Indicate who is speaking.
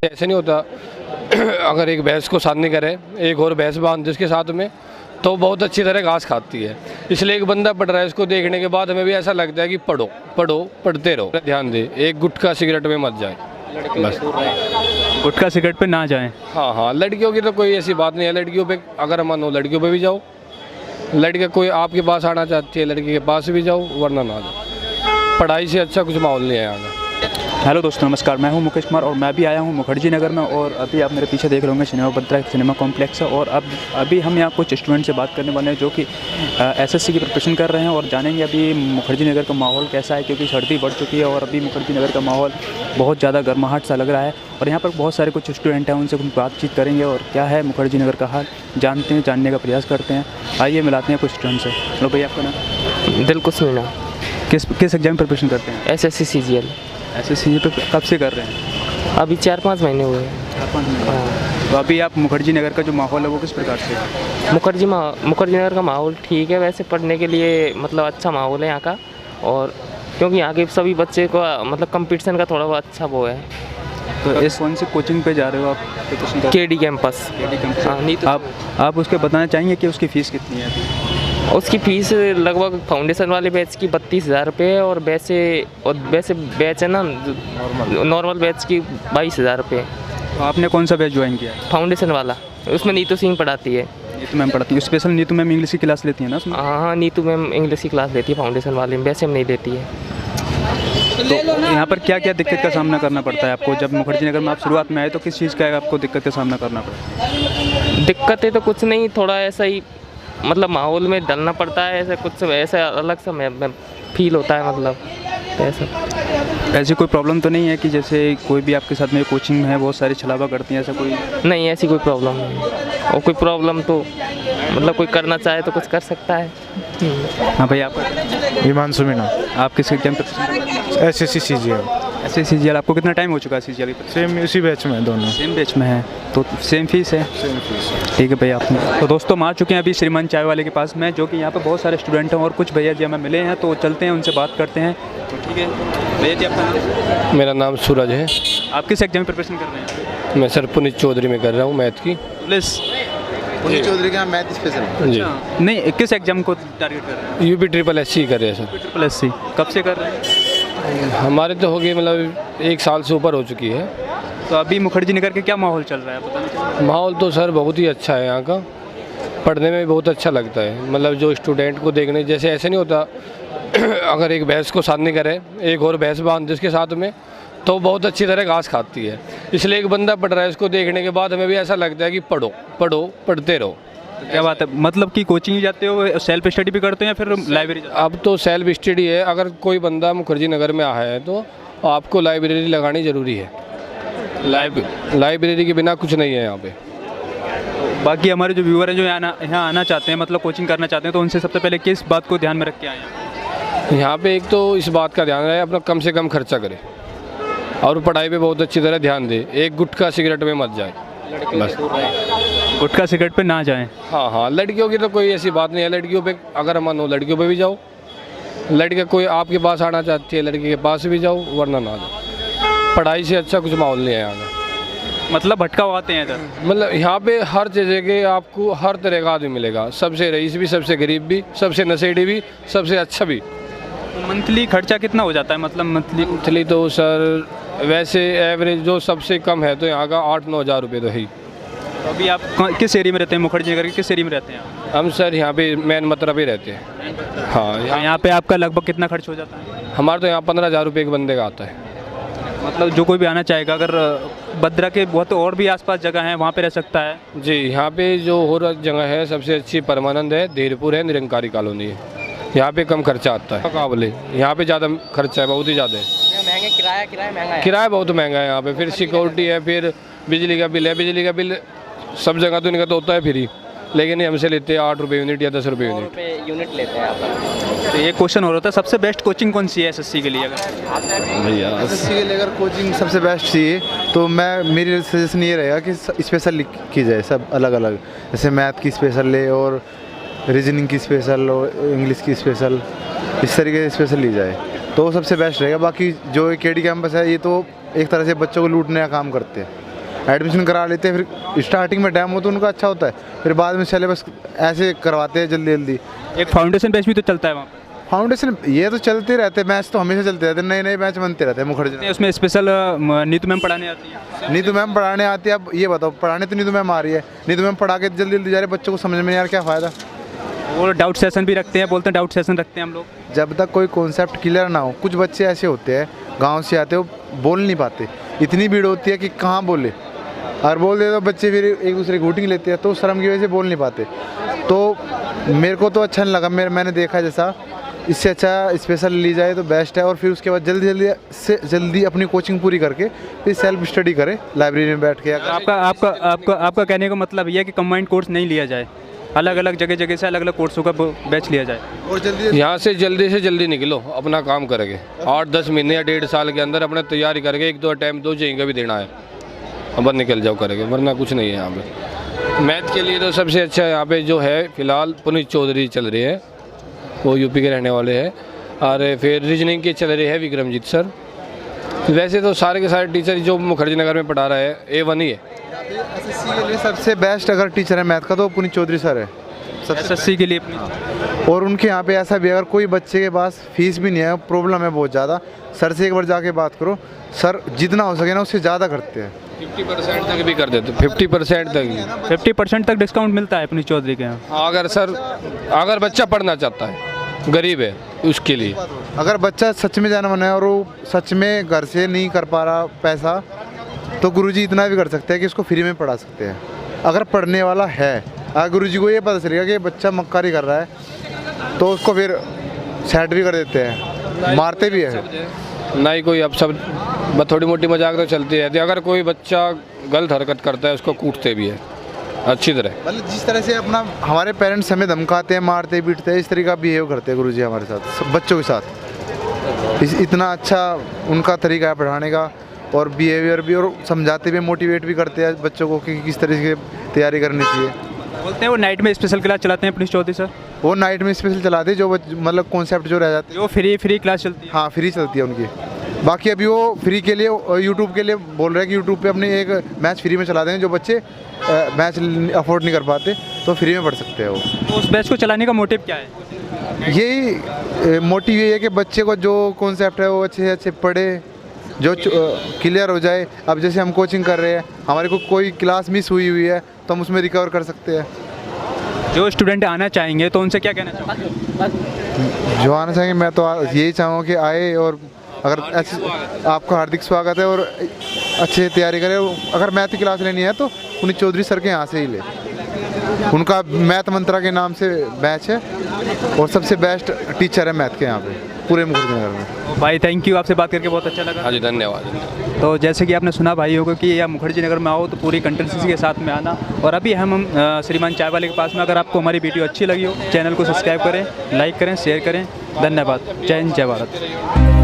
Speaker 1: ऐसे नहीं होता अगर एक भैंस को साथ नहीं करे, एक और भैंस बांध जिसके साथ में, तो बहुत अच्छी तरह घास खाती है। इसलिए एक बंदा पढ़ रहा है, इसको देखने के बाद हमें भी ऐसा लगता है कि पढ़ो पढ़ो पढ़ते रहो, ध्यान दे, एक गुटखा सिगरेट में मत जाए बस।
Speaker 2: गुटखा सिगरेट पे ना जाएं।
Speaker 1: हाँ हाँ, लड़कियों की तो कोई ऐसी बात नहीं है। लड़कियों पे अगर मन हो लड़कियों पे भी जाओ, लड़के कोई आपके पास आना चाहती है लड़की के पास भी जाओ, वरना ना जाओ। पढ़ाई से अच्छा कुछ माहौल नहीं है यहाँ का।
Speaker 2: हेलो दोस्तों, नमस्कार। मैं हूं मुकेश कुमार और मैं भी आया हूं मुखर्जी नगर में। और अभी आप मेरे पीछे देख रहे होंगे सिनेमा बद्रा एक सिनेमा कॉम्प्लेक्स है। और अभी हम यहाँ कुछ स्टूडेंट से बात करने वाले हैं जो कि एसएससी की प्रिपरेशन कर रहे हैं, और जानेंगे अभी मुखर्जी नगर का माहौल कैसा है, क्योंकि सर्दी बढ़ चुकी है और अभी मुखर्जी नगर का माहौल बहुत ज़्यादा गर्माहट सा लग रहा है। और यहाँ पर बहुत सारे कुछ स्टूडेंट हैं, उनसे कुछ बातचीत करेंगे और क्या है मुखर्जी नगर का हाल जानने का प्रयास करते हैं। आइए मिलाते हैं कुछ स्टूडेंट से। हेलो भैया, आपका नाम?
Speaker 3: दिलकुश मीणा।
Speaker 2: किस एग्जाम प्रिपरेशन करते हैं?
Speaker 3: SSC CGL.
Speaker 2: एसएससी पे कब से कर रहे हैं?
Speaker 3: अभी 4-5 महीने हुए हैं।
Speaker 2: 4-5 महीने। तो अभी आप मुखर्जी नगर का जो माहौल है वो किस प्रकार से है?
Speaker 3: मुखर्जी नगर का माहौल ठीक है, वैसे पढ़ने के लिए मतलब अच्छा माहौल है यहाँ का। और क्योंकि यहाँ के सभी बच्चे को मतलब कंपटीशन का थोड़ा बहुत अच्छा वो है।
Speaker 2: तो इस कौन सी कोचिंग पे जा रहे हो आप?
Speaker 3: KD campus.
Speaker 2: हाँ, नहीं तो आप उसके बताना चाहेंगे कि उसकी फ़ीस कितनी है अभी?
Speaker 3: उसकी फ़ीस लगभग फाउंडेशन वाले बैच की 32,000 रुपये है, और वैसे बैच है ना नॉर्मल बैच की 22,000 रुपये।
Speaker 2: तो आपने कौन सा बैच ज्वाइन किया?
Speaker 3: फाउंडेशन वाला, उसमें नीतू सिंह पढ़ाती है।
Speaker 2: नीतू मैम पढ़ाती है? स्पेशल नीतू मैम इंग्लिश की क्लास लेती है ना उसमें?
Speaker 3: हाँ, नीतू मैम इंग्लिश की क्लास लेती है फाउंडेशन वाले में, वैसे में नहीं लेती है।
Speaker 2: तो यहाँ पर क्या क्या दिक्कत का सामना करना पड़ता है आपको? जब मुखर्जी नगर में आप शुरुआत में आए तो किस चीज़ का आपको दिक्कत का सामना करना पड़ता है?
Speaker 3: दिक्कतें तो कुछ नहीं, थोड़ा ऐसा ही मतलब माहौल में डलना पड़ता है, ऐसा कुछ ऐसा अलग सा मैं फील होता है, मतलब ऐसा।
Speaker 2: ऐसी कोई प्रॉब्लम तो नहीं है कि जैसे कोई भी आपके साथ में कोचिंग में है बहुत सारी छलावा करती हैं, ऐसा कोई?
Speaker 3: नहीं, ऐसी कोई प्रॉब्लम नहीं। और कोई प्रॉब्लम तो मतलब कोई करना चाहे तो कुछ कर सकता है।
Speaker 2: हाँ भैया, आपका?
Speaker 4: हिमांशु मीणा।
Speaker 2: आप किस एग्जाम पे?
Speaker 4: SSC CGL.
Speaker 2: SSC CGL. आपको कितना टाइम हो चुका है सीजीएल?
Speaker 4: सेम इसी बैच में, दोनों
Speaker 2: सेम बैच में है, तो सेम फीस है?
Speaker 4: Same fees.
Speaker 2: ठीक है भैया। आपने तो दोस्तों हम आ चुके हैं अभी श्रीमान चाय वाले के पास में, जो कि यहाँ पे बहुत सारे स्टूडेंट हैं और कुछ भैया जी हमें मिले हैं, तो चलते हैं उनसे बात करते हैं। तो ठीक है भैया जी, आपका नाम?
Speaker 1: मेरा नाम सूरज है।
Speaker 2: आप किस एग्जाम में प्रिपरेशन कर रहे हैं?
Speaker 1: मैं सर पुनीत चौधरी में कर रहा हूँ, मैथ की।
Speaker 2: पुलिस?
Speaker 4: पुनीत चौधरी का मैथ स्पेशल।
Speaker 1: जी।
Speaker 2: नहीं, किस एग्जाम को टारगेट कर रहे हैं?
Speaker 1: यूपी SSC कर रहे हैं सर।
Speaker 2: ट्रिपल एससी कब से कर रहे हैं?
Speaker 1: हमारे तो हो गई मतलब 1 साल से ऊपर हो चुकी है।
Speaker 2: तो अभी मुखर्जी नगर के क्या माहौल चल रहा है बताना चाहिए?
Speaker 1: माहौल तो सर बहुत ही अच्छा है यहाँ का, पढ़ने में भी बहुत अच्छा लगता है। मतलब जो स्टूडेंट को देखने, जैसे ऐसे नहीं होता अगर एक भैंस को साथ नहीं करे, एक और भैंस बांध जिसके साथ में, तो बहुत अच्छी तरह घास खाती है। इसलिए एक बंदा पढ़ रहा है, इसको देखने के बाद हमें भी ऐसा लगता है कि पढ़ो पढ़ो पढ़ते रहो।
Speaker 2: तो क्या बात है, मतलब कि कोचिंग ही जाते हो, सेल्फ स्टडी भी करते हैं या फिर लाइब्रेरी?
Speaker 1: अब तो सेल्फ स्टडी है। अगर कोई बंदा मुखर्जी नगर में आया है तो आपको लाइब्रेरी लगानी ज़रूरी है। लाइब्रेरी के बिना कुछ नहीं है यहाँ पे।
Speaker 2: बाकी हमारे जो व्यूअर हैं जो यहाँ आना चाहते हैं, मतलब कोचिंग करना चाहते हैं, तो उनसे सबसे पहले किस बात को ध्यान में रख के आए हैं?
Speaker 1: यहाँ पे एक तो इस बात का ध्यान रहे, अपना कम से कम खर्चा करे और पढ़ाई पे बहुत अच्छी तरह ध्यान दे, एक गुटखा सिगरेट में मत जाए बस।
Speaker 2: गुटखा सिगरेट पे ना जाएं।
Speaker 1: हाँ हाँ, लड़कियों की तो कोई ऐसी बात नहीं है। लड़कियों पे अगर मन हो लड़कियों पे भी जाओ, लड़के कोई आपके पास आना चाहती है लड़की के पास भी जाओ, वरना ना जाओ। पढ़ाई से अच्छा कुछ माहौल नहीं है यहाँ का।
Speaker 2: मतलब भटकाव आते हैं इधर?
Speaker 1: मतलब यहाँ पे हर जगह के आपको हर तरह का आदमी मिलेगा, सबसे रईस भी, सबसे गरीब भी, सबसे नशेड़ी भी, सबसे अच्छा भी।
Speaker 2: तो मंथली खर्चा कितना हो जाता है? मतलब
Speaker 1: मंथली तो सर वैसे एवरेज जो सबसे कम है तो यहाँ का 8-9 हज़ार रुपये तो है ही।
Speaker 2: तो अभी आप किस एरिया में रहते हैं? मुखर्जी नगर के किस एरिया में रहते हैं?
Speaker 1: हम सर यहाँ पे मैन मतलब ही रहते हैं। हाँ,
Speaker 2: यहाँ पे आपका लगभग कितना खर्च हो जाता है?
Speaker 1: हमारा तो यहाँ 15,000 रुपये एक बंदे का आता है।
Speaker 2: मतलब जो कोई भी आना चाहेगा, अगर बद्रा के बहुत और भी आसपास जगह हैं वहाँ पे रह सकता है?
Speaker 1: जी, यहाँ पे जो और जगह है सबसे अच्छी परमानंद है, धीरपुर है, निरंकारी कॉलोनी है। यहाँ पे कम खर्चा आता है मुकाबले, यहाँ पे ज़्यादा खर्चा है, बहुत ही ज़्यादा है।
Speaker 3: किराया महंगा है।
Speaker 1: किराया बहुत महंगा है यहाँ पे, फिर सिक्योरिटी है, फिर बिजली का बिल है। बिजली का बिल सब जगह तो इनका तो होता है फ्री, लेकिन हमसे लेते हैं 8 रुपये यूनिट या 10 रुपये
Speaker 3: यूनिट लेते हैं यहाँ पर।
Speaker 2: तो ये क्वेश्चन हो रहा था, सबसे बेस्ट कोचिंग कौन सी है एसएससी के लिए? अगर
Speaker 1: भैया
Speaker 4: एसएससी के लिए अगर कोचिंग सबसे बेस्ट चाहिए तो मेरी सजेशन ये रहेगा कि स्पेशल की जाए, सब अलग अलग, जैसे मैथ की स्पेशल ले और रीजनिंग की स्पेशल और इंग्लिश की स्पेशल, इस तरीके से स्पेशल ली जाए तो सबसे बेस्ट रहेगा। बाकी जो केडी कैंपस है ये तो एक तरह से बच्चों को लूटने का काम करते हैं। एडमिशन करा लेते हैं, फिर स्टार्टिंग में डैम हो तो उनका अच्छा होता है, फिर बाद में सिलेबस ऐसे करवाते हैं जल्दी जल्दी।
Speaker 2: एक फाउंडेशन बैच भी तो चलता है वहाँ
Speaker 4: फाउंडेशन ये तो चलते रहते हैं, मैच तो हमेशा चलते रहते हैं, नए नए मैच बनते रहते हैं मुखर्जी
Speaker 2: पे। उसमें स्पेशल नीतू मैम पढ़ाने आती है।
Speaker 4: नीतू मैम पढ़ाने आती है। अब ये बताओ, पढ़ाने तो नीतू मैम आ रही है, नीतू मैम पढ़ा के जल्दी जल्दी जा रहे बच्चों को समझ में नहीं यार क्या फ़ायदा।
Speaker 2: और डाउट सेशन भी रखते हैं, बोलते हैं डाउट सेशन रखते हैं हम लोग।
Speaker 4: जब तक कोई कॉन्सेप्ट क्लियर ना हो, कुछ बच्चे ऐसे होते हैं गांव से आते हो बोल नहीं पाते, इतनी भीड़ होती है कि कहाँ बोले, और बोल दे तो बच्चे फिर एक दूसरे की घूटिंग लेते हैं, तो शर्म की वजह से बोल नहीं पाते। तो मेरे को तो अच्छा नहीं लगा, मैंने देखा जैसा, इससे अच्छा स्पेशल ली जाए तो बेस्ट है। और फिर उसके बाद जल्दी अपनी कोचिंग पूरी करके फिर सेल्फ स्टडी करे लाइब्रेरी में बैठ के।
Speaker 2: आपका कहने का मतलब ये है कि कंबाइंड कोर्स नहीं लिया जाए, अलग अलग जगह से अलग अलग कोर्सों का बैच लिया जाए,
Speaker 4: और जल्दी
Speaker 1: यहाँ से जल्दी निकलो, अपना काम करेंगे 8-10 महीने या 1.5 साल के अंदर अपने तैयारी करके 1-2 अटैम्प्ट 2 चाहिए भी देना है, अब निकल जाओ करेंगे, वरना कुछ नहीं है यहाँ पे। मैथ के लिए तो सबसे अच्छा यहाँ पे जो है फ़िलहाल पुनीत चौधरी चल रही है, वो यूपी के रहने वाले हैं, और फिर रीजनिंग के चल रहे हैं विक्रमजीत सर। वैसे तो सारे के सारे टीचर जो मुखर्जी नगर में पढ़ा रहा है A1 ही है।
Speaker 4: एसएससी के लिए सबसे बेस्ट अगर टीचर है मैथ का तो पुनीत चौधरी सर है
Speaker 2: SSC के लिए।
Speaker 4: और उनके यहाँ पे ऐसा भी अगर कोई बच्चे के पास फीस भी नहीं है, प्रॉब्लम है बहुत ज़्यादा, सर से एक बार जाके बात करो, सर जितना हो सके ना उससे ज़्यादा करते हैं,
Speaker 1: 50% तक भी कर देते, 50% तक
Speaker 2: 50% तक डिस्काउंट मिलता है पुनीत चौधरी के यहाँ।
Speaker 1: अगर बच्चा पढ़ना चाहता है, गरीब है, उसके लिए।
Speaker 4: अगर बच्चा सच में जाना मन है और वो सच में घर से नहीं कर पा रहा पैसा, तो गुरुजी इतना भी कर सकते हैं कि उसको फ्री में पढ़ा सकते हैं, अगर पढ़ने वाला है। अगर गुरुजी को ये पता चलेगा कि बच्चा मक्कारी कर रहा है तो उसको फिर सेट भी कर देते हैं, मारते भी है।
Speaker 1: ना ही कोई, अब सब थोड़ी मोटी मजाक तो चलती रहती है, अगर कोई बच्चा गलत हरकत करता है उसको कूटते भी है अच्छी तरह।
Speaker 4: मतलब जिस तरह से अपना हमारे पेरेंट्स हमें धमकाते हैं, मारते पीटते हैं, इस तरीका बिहेव करते हैं गुरुजी हमारे साथ, सब बच्चों के साथ। इतना अच्छा उनका तरीका है पढ़ाने का, और बिहेवियर भी, और समझाते भी, मोटिवेट भी करते हैं बच्चों को कि किस तरह से तैयारी करनी चाहिए।
Speaker 2: बोलते हैं वो नाइट में स्पेशल क्लास चलाते हैं पुनीत चौधरी सर।
Speaker 4: वो नाइट में स्पेशल चलाते हैं, जो मतलब कॉन्सेप्ट जो रह जाते हैं,
Speaker 2: जो फ्री क्लास चलती है।
Speaker 4: हाँ फ्री चलती है उनकी। बाकी अभी वो फ्री के लिए यूट्यूब के लिए बोल रहे हैं कि यूट्यूब पे अपने एक मैच फ्री में चला देंगे, जो बच्चे मैच अफोर्ड नहीं कर पाते तो फ्री में पढ़ सकते हैं वो।
Speaker 2: तो उस बैच को चलाने का मोटिव क्या है?
Speaker 4: यही मोटिव यही है कि बच्चे को जो कॉन्सेप्ट है वो अच्छे से अच्छे पढ़े, जो क्लियर हो जाए। अब जैसे हम कोचिंग कर रहे हैं, हमारे को कोई क्लास मिस हुई है तो हम उसमें रिकवर कर सकते हैं।
Speaker 2: जो स्टूडेंट आना चाहेंगे तो उनसे क्या कहना चाहोगे?
Speaker 4: जो आना चाहेंगे मैं तो यही चाहूँगा कि आए, और अगर आपका हार्दिक स्वागत है, और अच्छे से तैयारी करें। अगर मैथ की क्लास लेनी है तो पुनीत चौधरी सर के यहाँ से ही ले, उनका मैथ मंत्रा के नाम से बैच है और सबसे बेस्ट टीचर है मैथ के यहाँ पे पूरे मुखर्जी नगर में।
Speaker 2: भाई थैंक यू, आपसे बात करके बहुत अच्छा लगा।
Speaker 1: हाँ जी, धन्यवाद।
Speaker 2: तो जैसे कि आपने सुना भाई होगा कि या मुखर्जी नगर में आओ तो पूरी कंटेंसी के साथ में आना। और अभी हम श्रीमान चाय वाले के पास में। अगर आपको हमारी वीडियो अच्छी लगी हो, चैनल को सब्सक्राइब करें, लाइक करें, शेयर करें। धन्यवाद। जय हिंद, जय भारत।